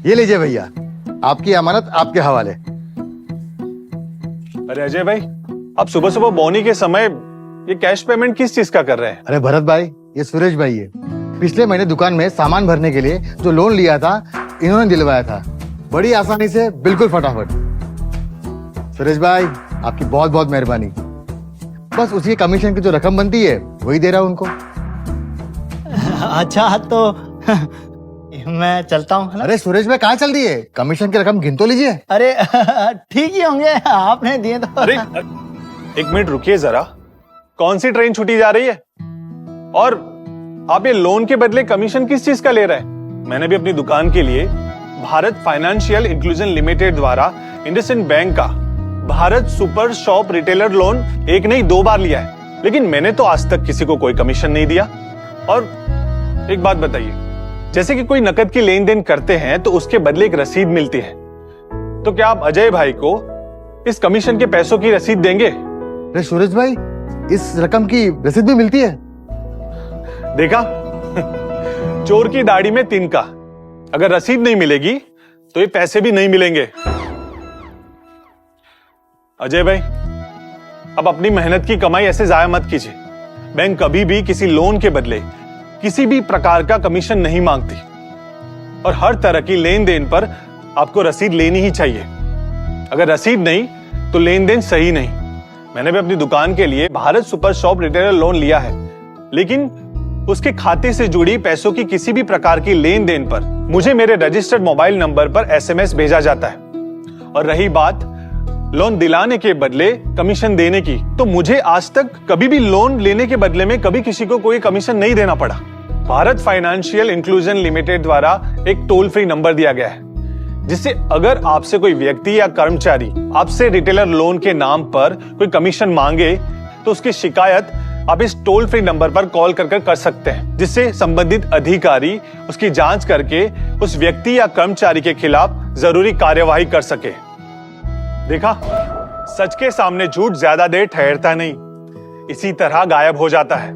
ये लीजिए भैया, आपकी अमानत आपके हवाले। अरे अजय भाई, आप सुबह सुबह बोनी के समय ये कैश पेमेंट किस चीज का कर रहे हैं? अरे भरत भाई, ये सुरेश भाई है। पिछले महीने दुकान में सामान भरने के लिए जो लोन लिया था, इन्होंने दिलवाया था, बड़ी आसानी से, बिल्कुल फटाफट। सुरेश भाई, आपकी बहुत बहुत मेहरबानी। बस उसी कमीशन की जो रकम बनती है वही दे रहा हूं उनको। अच्छा तो मैं चलता हूँ, है ना? अरे सुरेश भाई, कहाँ चल दिए? कमीशन की रकम गिन तो लीजिए। अरे ठीक ही होंगे, आपने दिए तो। अरे एक मिनट रुकिए जरा, कौन सी ट्रेन छूटी जा रही है? और आप ये लोन के बदले कमीशन किस चीज का ले रहे हैं? मैंने भी अपनी दुकान के लिए भारत फाइनेंशियल इंक्लूजन लिमिटेड द्वारा इंडसइंड बैंक का Bharat super shop retailer loan एक नहीं 2 बार लिया है, लेकिन मैंने तो आज तक किसी को कोई कमीशन नहीं दिया। और एक बात बताइए, जैसे कि कोई नकद की लेन देन करते हैं तो उसके बदले एक रसीद मिलती है, तो क्या आप अजय भाई को इस कमीशन के पैसों की रसीद देंगे? अरे सुरेश भाई, इस रकम की रसीद भी मिलती है। देखा, चोर की दाढ़ी में तिनका। अगर रसीद नहीं मिलेगी तो ये पैसे भी नहीं मिलेंगे। अजय भाई, अब अपनी मेहनत की कमाई ऐसे जाया मत कीजिए। बैंक कभी भी किसी लोन के बदले किसी भी प्रकार का कमीशन नहीं मांगती, और हर तरह की लेन देन पर आपको रसीद लेनी ही चाहिए। अगर रसीद नहीं तो लेन देन सही नहीं। मैंने भी अपनी दुकान के लिए Bharat super shop retailer loan लिया है, लेकिन उसके खाते से जुड़ी पैसों की किसी भी प्रकार की लेन देन पर मुझे मेरे रजिस्टर्ड मोबाइल नंबर पर SMS भेजा जाता है। और रही बात लोन दिलाने के बदले कमीशन देने की, तो मुझे आज तक कभी भी लोन लेने के बदले में कभी किसी को कोई कमीशन नहीं देना पड़ा। भारत फाइनेंशियल इंक्लूजन लिमिटेड द्वारा एक टोल फ्री नंबर दिया गया है, जिससे अगर आपसे कोई व्यक्ति या कर्मचारी आपसे रिटेलर लोन के नाम पर कोई कमीशन मांगे तो उसकी शिकायत आप इस टोल फ्री नंबर पर कॉल कर सकते हैं, जिससे संबंधित अधिकारी उसकी जांच करके उस व्यक्ति या कर्मचारी के खिलाफ जरूरी कार्यवाही कर सके। देखा, सच के सामने झूठ ज्यादा देर ठहरता नहीं, इसी तरह गायब हो जाता है।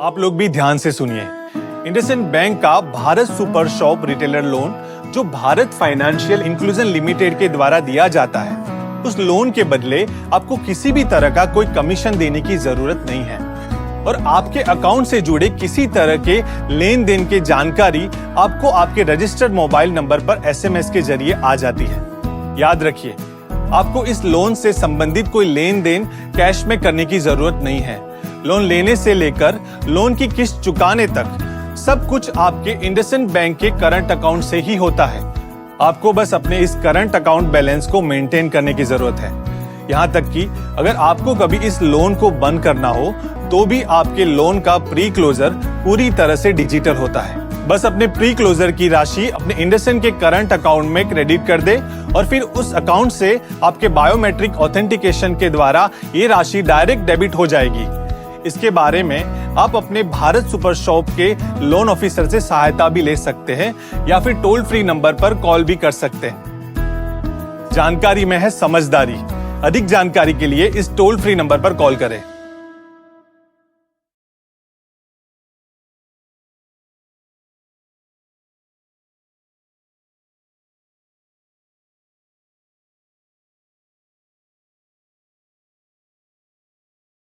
आप लोग भी ध्यान से सुनिए। इंडसइंड बैंक का Bharat super shop retailer loan जो भारत फाइनेंशियल इंक्लूजन लिमिटेड के द्वारा दिया जाता है, उस लोन के बदले आपको किसी भी तरह का कोई कमीशन देने की जरूरत नहीं है, और आपके अकाउंट से जुड़े किसी तरह के लेन देन की जानकारी आपको आपके रजिस्टर्ड मोबाइल नंबर पर SMS के जरिए आ जाती है। याद रखिए, आपको इस लोन से संबंधित कोई लेन देन कैश में करने की जरूरत नहीं है। लोन लेने से लेकर लोन की किस्त चुकाने तक सब कुछ आपके इंडसइंड बैंक के करंट अकाउंट से ही होता है। आपको बस अपने इस करंट अकाउंट बैलेंस को मेंटेन करने की जरूरत है। यहाँ तक कि अगर आपको कभी इस लोन को बंद करना हो तो भी आपके लोन का प्री क्लोजर पूरी तरह से डिजिटल होता है। बस अपने प्री क्लोजर की राशि अपने इंडसइंड के करंट अकाउंट में क्रेडिट कर दे, और फिर उस अकाउंट से आपके बायोमेट्रिक ऑथेंटिकेशन के द्वारा ये राशि डायरेक्ट डेबिट हो जाएगी। इसके बारे में आप अपने भारत सुपर शॉप के लोन ऑफिसर से सहायता भी ले सकते हैं, या फिर टोल फ्री नंबर पर कॉल भी कर सकते हैं। जानकारी में है समझदारी। अधिक जानकारी के लिए इस टोल फ्री नंबर पर कॉल करें।